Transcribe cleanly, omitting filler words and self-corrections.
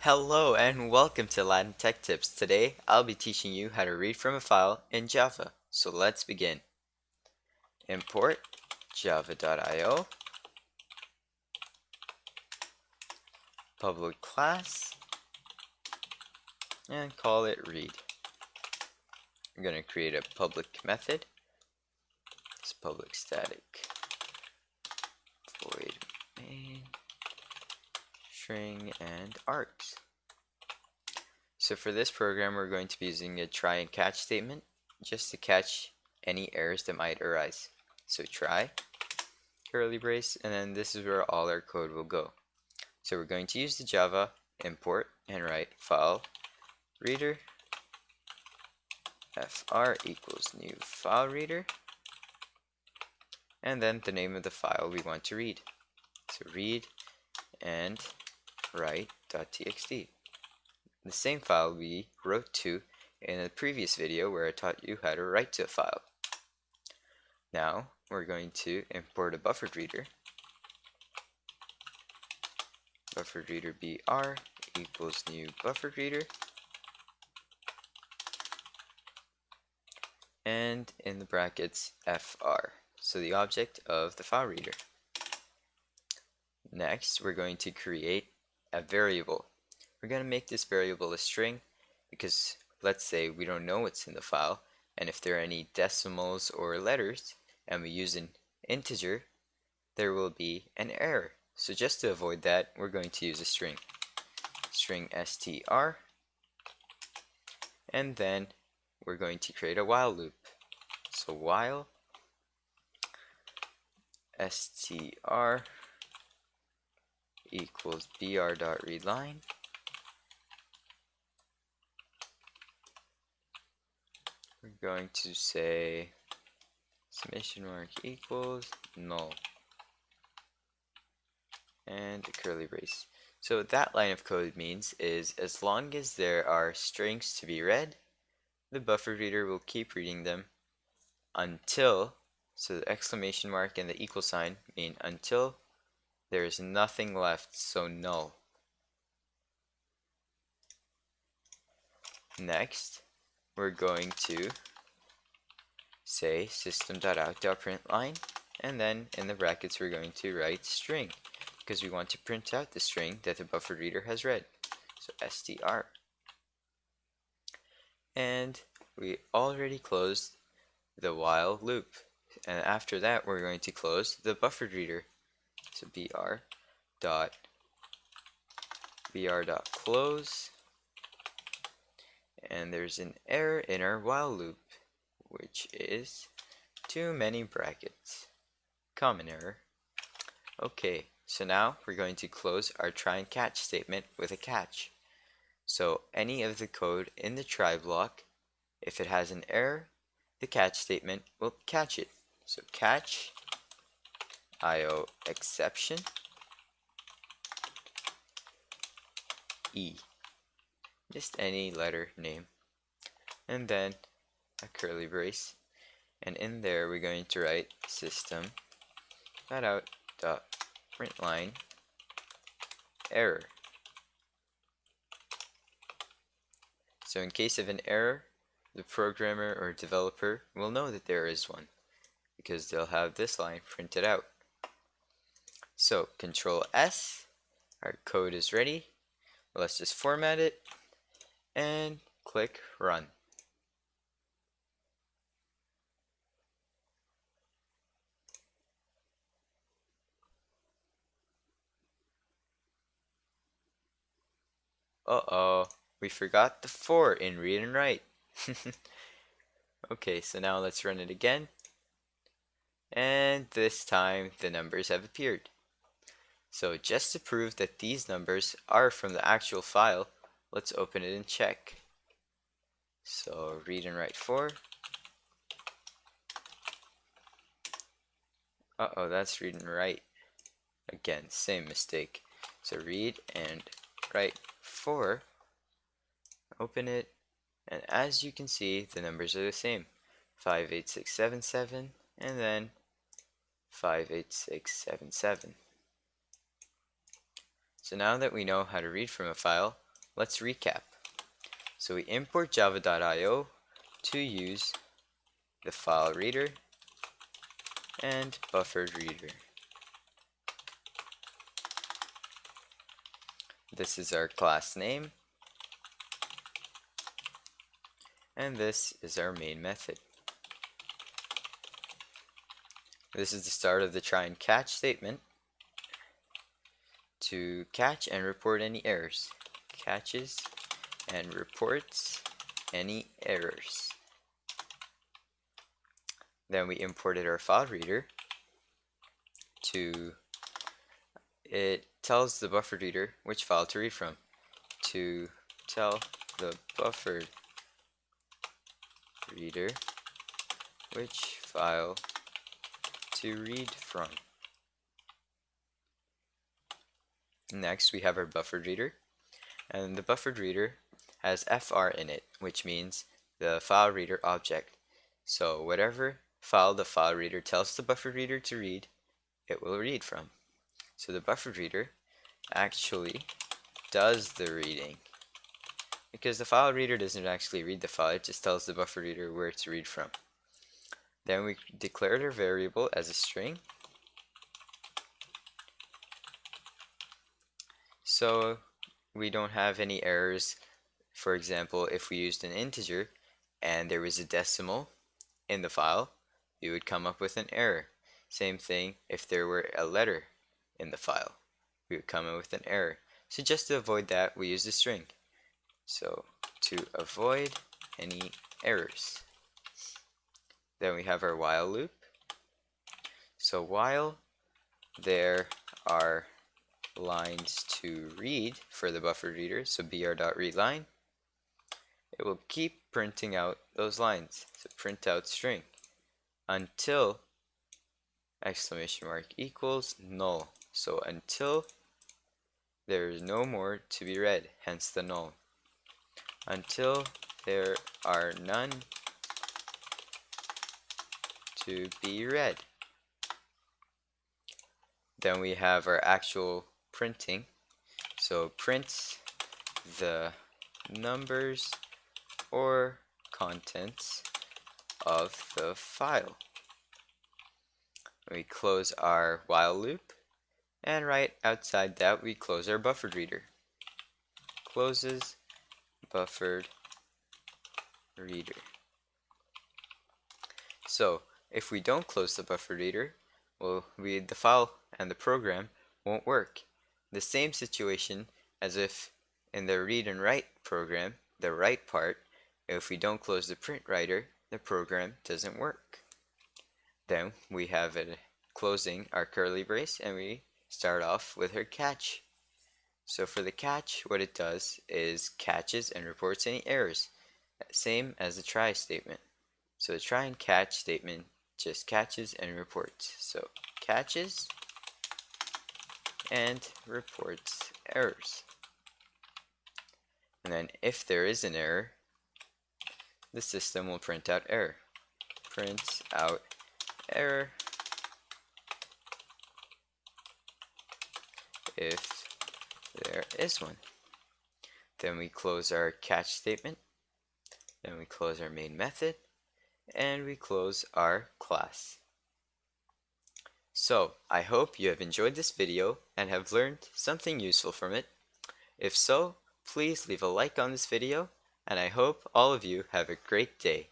Hello and welcome to Aladdin Tech Tips. Today I'll be teaching you how to read from a file in Java. So let's begin. Import java.io, public class, and call it read. I'm going to create a public method. It's public static void main string and args. So for this program we're going to be using a try and catch statement just to catch any errors that might arise. So try, curly brace, and then this is where all our code will go. So we're going to use the Java import and write file reader fr equals new file reader, and then the name of the file we want to read. So read and write.txt. The same file we wrote to in a previous video where I taught you how to write to a file. Now we're going to import a buffered reader. Buffered reader br equals new buffered reader, and in the brackets fr, so the object of the file reader. Next we're going to create a variable. We're going to make this variable a string because let's say we don't know what's in the file, and if there are any decimals or letters and we use an integer, there will be an error. So just to avoid that, we're going to use a string str, and then we're going to create a while loop. So while str equals br.readline, we're going to say summation mark equals null and a curly brace. So what that line of code means is as long as there are strings to be read, the buffer reader will keep reading them until, so the exclamation mark and the equal sign mean until there is nothing left, so null. Next, we're going to say system.out.println, and then in the brackets we're going to write string because we want to print out the string that the buffer reader has read. So str. And we already closed the while loop, and after that we're going to close the buffered reader. So br.close, and there's an error in our while loop, which is too many brackets. Common error. Okay, so now we're going to close our try and catch statement with a catch. So any of the code in the try block, if it has an error, the catch statement will catch it. So catch IO exception E, just any letter name, and then a curly brace, and in there we're going to write system.out.println error. So in case of an error, the programmer or developer will know that there is one because they'll have this line printed out. So Control S, our code is ready. Let's just format it and click run. Uh-oh, we forgot the 4 in read and write. Okay, so now let's run it again. And this time the numbers have appeared. So just to prove that these numbers are from the actual file, let's open it and check. So read and write 4. Uh-oh, that's read and write. Again, same mistake. So read and write 4. Open it, and as you can see, the numbers are the same. 58677 and then 58677. So now that we know how to read from a file, let's recap. So we import java.io to use the file reader and buffered reader. This is our class name, and this is our main method. This is the start of the try and catch statement to catch and report any errors. Catches and reports any errors. Then we imported our file reader it tells the buffered reader which file to read from. To tell the buffered reader which file to read from. Next, we have our buffered reader, and the buffered reader has fr in it, which means the file reader object. So whatever file the file reader tells the buffered reader to read, it will read from. So the buffered reader actually does the reading, because the file reader doesn't actually read the file, it just tells the buffer reader where to read from. Then we declared our variable as a string, so we don't have any errors. For example, if we used an integer and there was a decimal in the file, we would come up with an error. Same thing if there were a letter in the file, we would come up with an error. So just to avoid that, we use the string. So to avoid any errors. Then we have our while loop. So while there are lines to read for the buffer reader, so br.readLine, it will keep printing out those lines. So print out string until exclamation mark equals null. So until there is no more to be read, hence the null. Until there are none to be read. Then we have our actual printing. So prints the numbers or contents of the file. We close our while loop, and right outside that we close our buffered reader. Closes buffered reader. So if we don't close the buffer reader, well, the file and the program won't work. The same situation as if in the read and write program, the write part, if we don't close the print writer, the program doesn't work. Then we have it closing our curly brace, and we start off with our catch. So for the catch, what it does is catches and reports any errors, same as the try statement. So the try and catch statement just catches and reports. So catches and reports errors. And then if there is an error, the system will print out error. Prints out error if there is one. Then we close our catch statement. Then we close our main method, and we close our class. So I hope you have enjoyed this video and have learned something useful from it. If so, please leave a like on this video, and I hope all of you have a great day.